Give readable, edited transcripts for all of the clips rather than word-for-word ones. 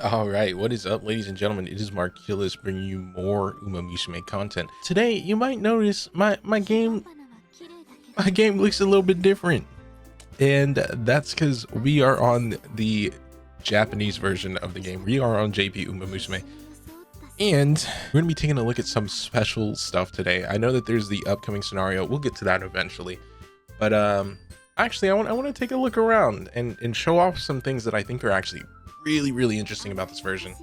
All right, what is up, ladies and gentlemen? It is Marquillis bringing you more Uma Musume content. Today, you might notice my game looks a little bit different, and that's because we are on the Japanese version of the game. We are on JP Umamusume, and we're gonna be taking a look at some special stuff today. I know that there's the upcoming scenario. We'll get to that eventually, but actually, I want to take a look around and show off some things that I think are actually really interesting about this version.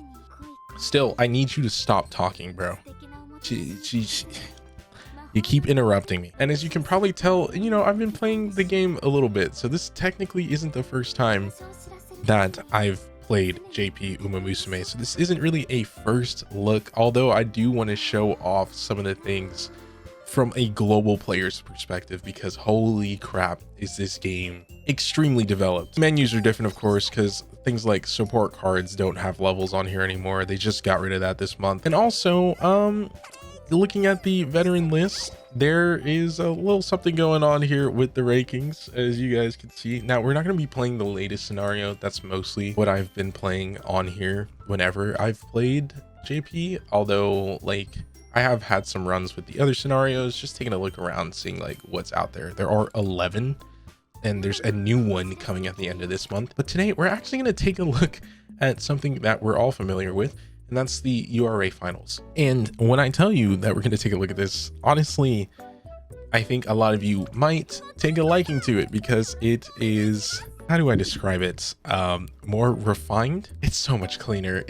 Still, I need you to stop talking, bro. You keep interrupting me. And as you can probably tell, you know, I've been playing the game a little bit, so this technically isn't the first time that I've played JP Umamusume, so this isn't really a first look, although I do want to show off some of the things from a global player's perspective, because holy crap is this game extremely developed. Menus are different, of course, because things like support cards don't have levels on here anymore. They just got rid of that this month. And also looking at the veteran list, there is a little something going on here with the rankings, as you guys can see. Now, we're not going to be playing the latest scenario. That's mostly what I've been playing on here whenever I've played JP, although like I have had some runs with the other scenarios, just taking a look around, seeing like what's out there. There are 11, and there's a new one coming at the end of this month. But today we're actually going to take a look at something that we're all familiar with, and that's the URA Finals. And when I tell you that we're going to take a look at this, honestly, I think a lot of you might take a liking to it, because it is, how do I describe it? More refined. It's so much cleaner.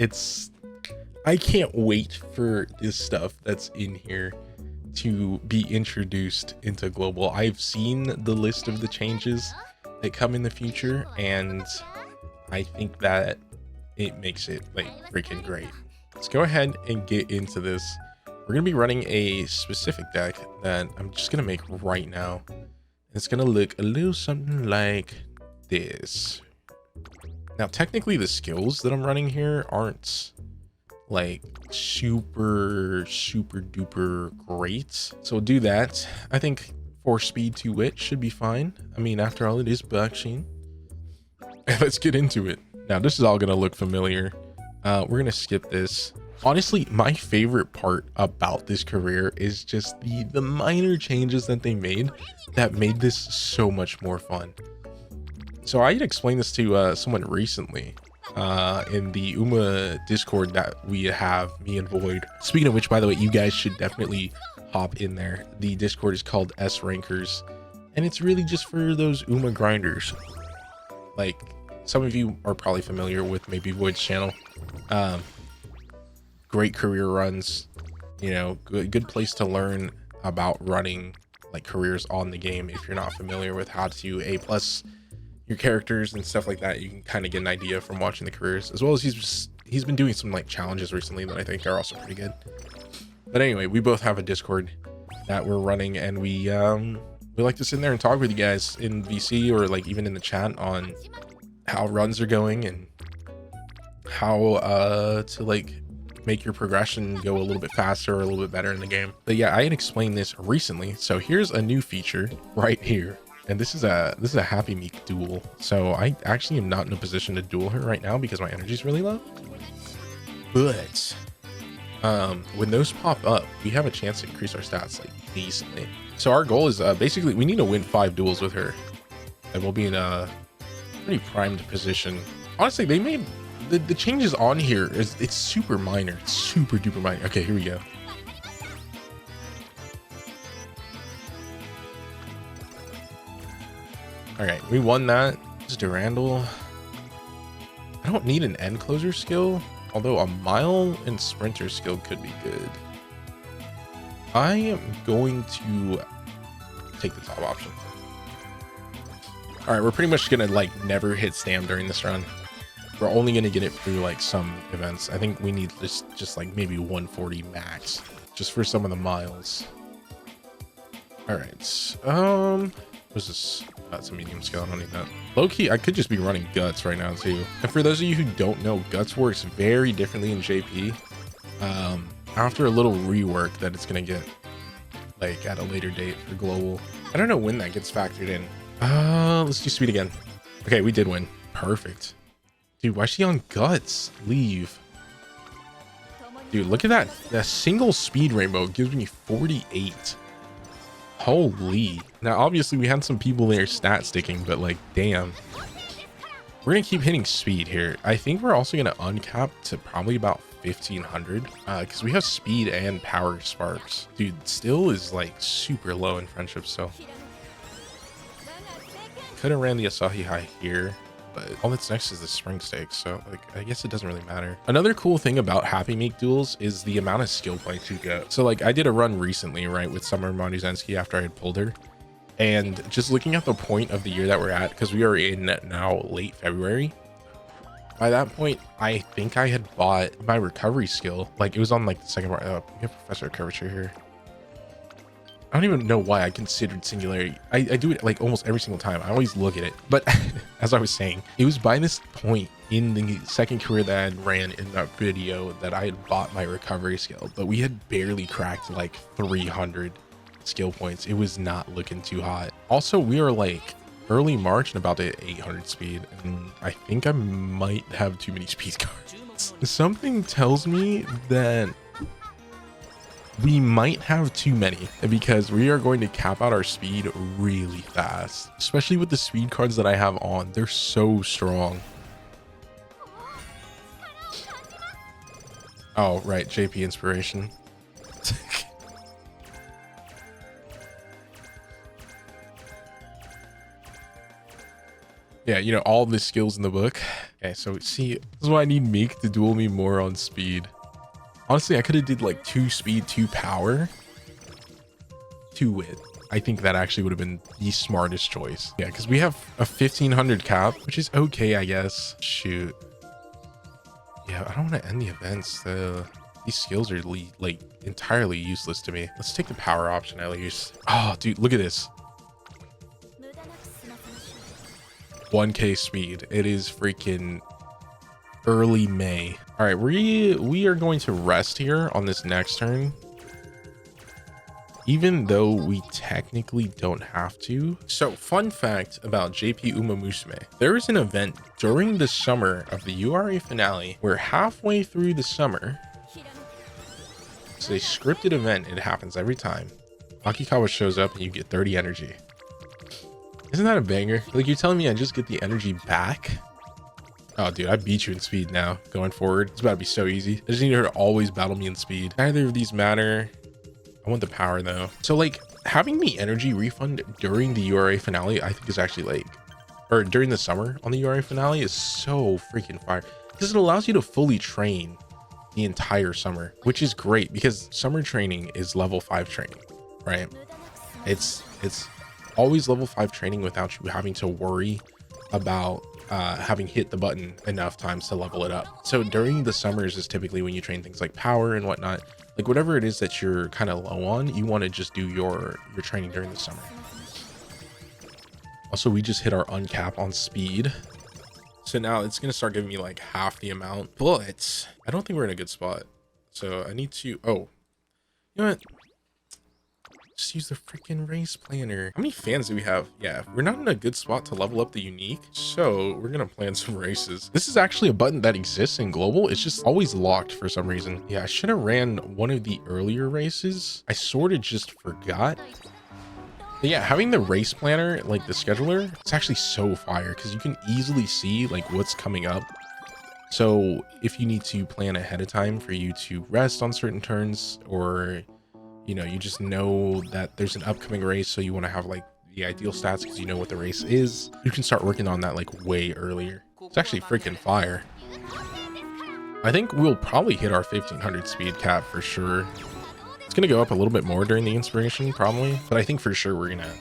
I can't wait for this stuff that's in here to be introduced into global. I've seen the list of the changes that come in the future, and I think that it makes it like freaking great. Let's go ahead and get into this. We're gonna be running a specific deck that I'm just gonna make right now. It's gonna look a little something like this. Now, technically the skills that I'm running here aren't like super duper great, so we'll do that. I think 4 speed 2 wit should be fine. I mean, after all, it is boxing. Let's get into it. Now, this is all gonna look familiar. We're gonna skip this. Honestly, my favorite part about this career is just the minor changes that they made that made this so much more fun. So I had explained this to someone recently in the Uma Discord that we have, me and Void. Speaking of which, by the way, you guys should definitely hop in there. The Discord is called S Rankers, and it's really just for those Uma grinders. Like, some of you are probably familiar with maybe Void's channel. Great career runs, you know, good place to learn about running like careers on the game. If you're not familiar with how to A+ your characters and stuff like that, you can kind of get an idea from watching the careers, as well as he's been doing some like challenges recently that I think are also pretty good. But anyway, we both have a Discord that we're running, and we like to sit in there and talk with you guys in VC or like even in the chat on how runs are going and how to like make your progression go a little bit faster or a little bit better in the game. But yeah, I had explained this recently, so here's a new feature right here. And this is a Happy Meek duel. So I actually am not in a position to duel her right now because my energy is really low. But when those pop up, we have a chance to increase our stats like decently. So our goal is basically we need to win 5 duels with her, and we'll be in a pretty primed position. Honestly, they made the changes on here it's super minor. It's super duper minor. Okay, here we go. All right, we won that. This is Durandal. I don't need an end closer skill, although a mile and sprinter skill could be good. I am going to take the top option. All right, we're pretty much gonna like never hit stam during this run. We're only gonna get it through like some events. I think we need just like maybe 140 max, just for some of the miles. All right, what's this? That's a medium skill. I don't need that. Low key, I could just be running guts right now too. And for those of you who don't know, guts works very differently in JP. After a little rework that it's gonna get like at a later date for global. I don't know when that gets factored in. Let's do speed again. Okay, we did win. Perfect. Dude, why is she on guts? Leave. Dude, look at that. That single speed rainbow gives me 48. Holy. Now, obviously, we had some people there stat sticking, but like, damn. We're going to keep hitting speed here. I think we're also going to uncap to probably about 1500 because we have speed and power sparks. Dude, still is like super low in friendship, so could have ran the Asahi High here, but all that's next is the spring stakes, so like I guess it doesn't really matter. Another cool thing about Happy Meek duels is the amount of skill points you get. So like I did a run recently, right, with Summer Maruzenski after I had pulled her, and just looking at the point of the year that we're at, because we are in now late February. By that point, I think I had bought my recovery skill. Like it was on like the second part. We have Professor Curvature here. I don't even know why I considered Singularity. I do it like almost every single time. I always look at it. But as I was saying, it was by this point in the second career that I had ran in that video that I had bought my recovery skill. But we had barely cracked like 300 skill points. It was not looking too hot. Also, we are like early March and about to 800 speed, and I think I might have too many speed cards. Something tells me that we might have too many because we are going to cap out our speed really fast, especially with the speed cards that I have on. They're so strong. Oh, right, JP inspiration. Yeah, you know, all the skills in the book. Okay, so see, this is why I need Meek to duel me more on speed. Honestly, I could have did like 2 speed, 2 power, 2 wit. I think that actually would have been the smartest choice. Yeah, because we have a 1500 cap, which is okay, I guess. Shoot. Yeah, I don't want to end the events. These skills are like entirely useless to me. Let's take the power option at least. Oh, dude, look at this. 1k speed. It is freaking early May. All right, we are going to rest here on this next turn, even though we technically don't have to. So fun fact about JP Umamusume, there is an event during the summer of the URA finale. We're halfway through the summer. It's a scripted event. It happens every time. Akikawa shows up and you get 30 energy. Isn't that a banger? Like, you're telling me I just get the energy back? Oh, dude, I beat you in speed now. Going forward, it's about to be so easy. I just need her to always battle me in speed. Neither of these matter. I want the power, though. So, like, having the energy refund during the URA finale, I think is actually, like... Or during the summer on the URA finale is so freaking fire. Because it allows you to fully train the entire summer, which is great because summer training is level 5 training, right? It's always level 5 training without you having to worry about having hit the button enough times to level it up. So during the summers is typically when you train things like power and whatnot. Like whatever it is that you're kind of low on, you want to just do your training during the summer. Also, we just hit our uncap on speed. So now it's going to start giving me like half the amount, but I don't think we're in a good spot. So I need to, oh, you know what? Just use the freaking race planner. How many fans do we have? Yeah, we're not in a good spot to level up the unique, so we're gonna plan some races. This is actually a button that exists in global. It's just always locked for some reason. Yeah, I should have ran one of the earlier races. I sort of just forgot. But yeah, having the race planner, like the scheduler, it's actually so fire because you can easily see like what's coming up. So if you need to plan ahead of time for you to rest on certain turns, or you know, you just know that there's an upcoming race, so you want to have like the ideal stats because you know what the race is. You can start working on that like way earlier. It's actually freaking fire. I think we'll probably hit our 1500 speed cap for sure. It's going to go up a little bit more during the inspiration probably, but I think for sure we're going to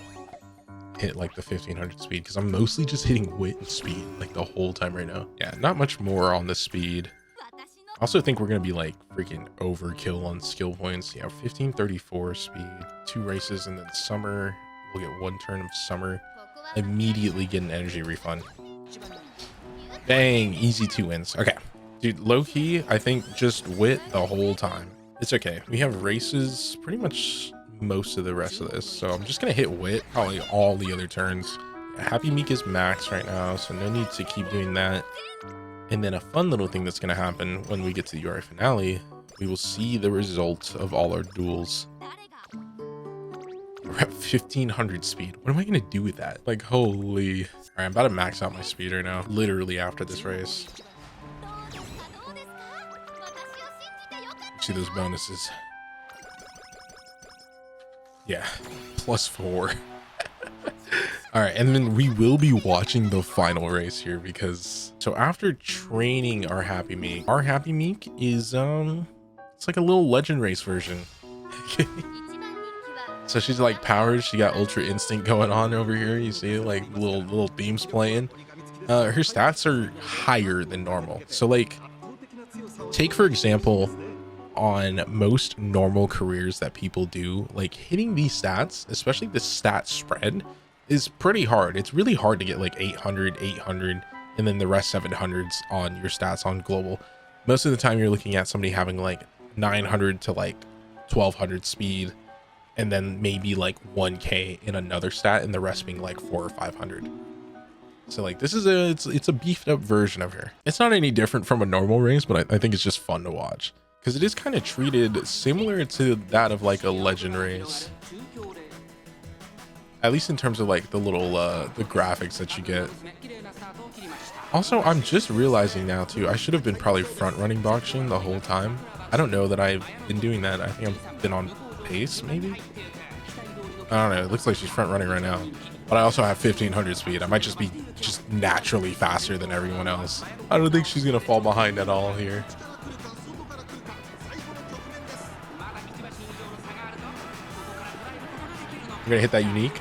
hit like the 1500 speed because I'm mostly just hitting wit and speed like the whole time right now. Yeah, not much more on the speed. I also think we're going to be like freaking overkill on skill points. Yeah, 1534 speed, 2 races, and then summer. We'll get 1 turn of summer. Immediately get an energy refund. Bang, easy 2 wins. Okay, dude, low key, I think just wit the whole time. It's okay. We have races pretty much most of the rest of this, so I'm just going to hit wit probably all the other turns. Happy Meek is max right now, so no need to keep doing that. And then a fun little thing that's going to happen when we get to the URA finale, we will see the result of all our duels. We're at 1500 speed. What am I going to do with that? Like, holy. All right, I'm about to max out my speed right now, literally after this race. See those bonuses. Yeah, +4. All right, and then we will be watching the final race here because so after training our Happy Meek is it's like a little legend race version. So she's like powered, she got ultra instinct going on over here. You see like little themes playing. Her stats are higher than normal. So like take for example, on most normal careers that people do, like hitting these stats, especially the stat spread, is pretty hard. It's really hard to get like 800, and then the rest 700s on your stats on global. Most of the time you're looking at somebody having like 900 to like 1200 speed, and then maybe like 1k in another stat, and the rest being like 400 or 500. So like this is it's a beefed up version of her. It's not any different from a normal race, but I think it's just fun to watch because it is kind of treated similar to that of like a legend race, at least in terms of like the little the graphics that you get. Also, I'm just realizing now too, I should have been probably front running boxing the whole time. I don't know that I've been doing that. I think I've been on pace maybe. I don't know, it looks like she's front running right now, but I also have 1500 speed. I might just be naturally faster than everyone else. I don't think she's gonna fall behind at all here. You're gonna hit that unique.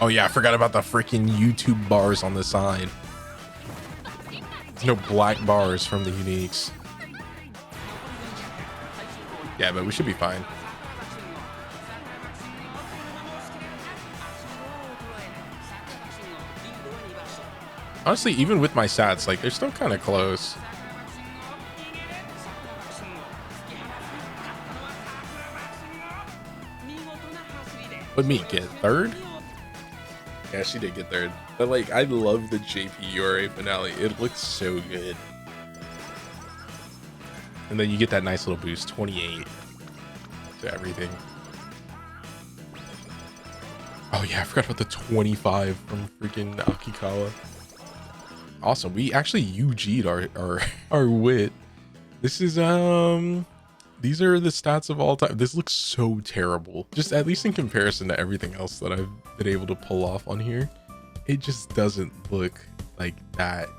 Oh yeah, I forgot about the freaking YouTube bars on the side. There's no black bars from the uniques. Yeah, but we should be fine. Honestly, even with my stats, like they're still kind of close. Would Meek get third? Yeah, she did get third. But like, I love the JP URA finale. It looks so good. And then you get that nice little boost, 28 to everything. Oh yeah, I forgot about the 25 from freaking Akikawa. Awesome. We actually UG'd our wit. This is these are the stats of all time. This looks so terrible, just at least in comparison to everything else that I've been able to pull off on here. It just doesn't look like that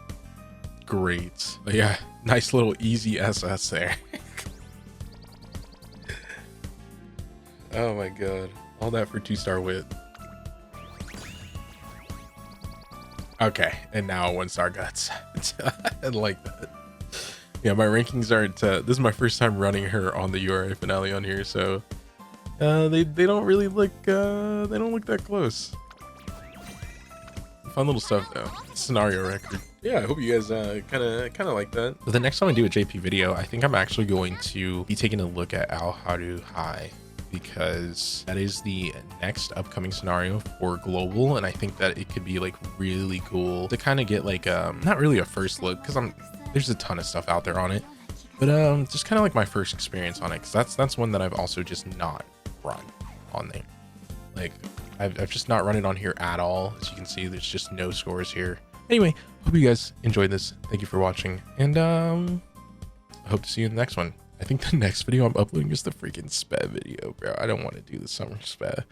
great. But yeah, nice little easy SS there. Oh my god, all that for 2-star wit. Okay, and now 1-star guts. I like that. Yeah, my rankings aren't this is my first time running her on the URA finale on here, so they don't really look they don't look that close. Fun little stuff though. Scenario record. Yeah, I hope you guys kind of like that. But the next time I do a JP video, I think I'm actually going to be taking a look at Ao Haru High, because that is the next upcoming scenario for global, and I think that it could be like really cool to kind of get like not really a first look, because there's a ton of stuff out there on it, but just kind of like my first experience on it, because that's one that I've also just not run on there. Like I've just not run it on here at all. As you can see, there's just no scores here. Anyway, hope you guys enjoyed this. Thank you for watching, and I hope to see you in the next one. I think the next video I'm uploading is the freaking SPE video, bro. I don't want to do the summer SPE.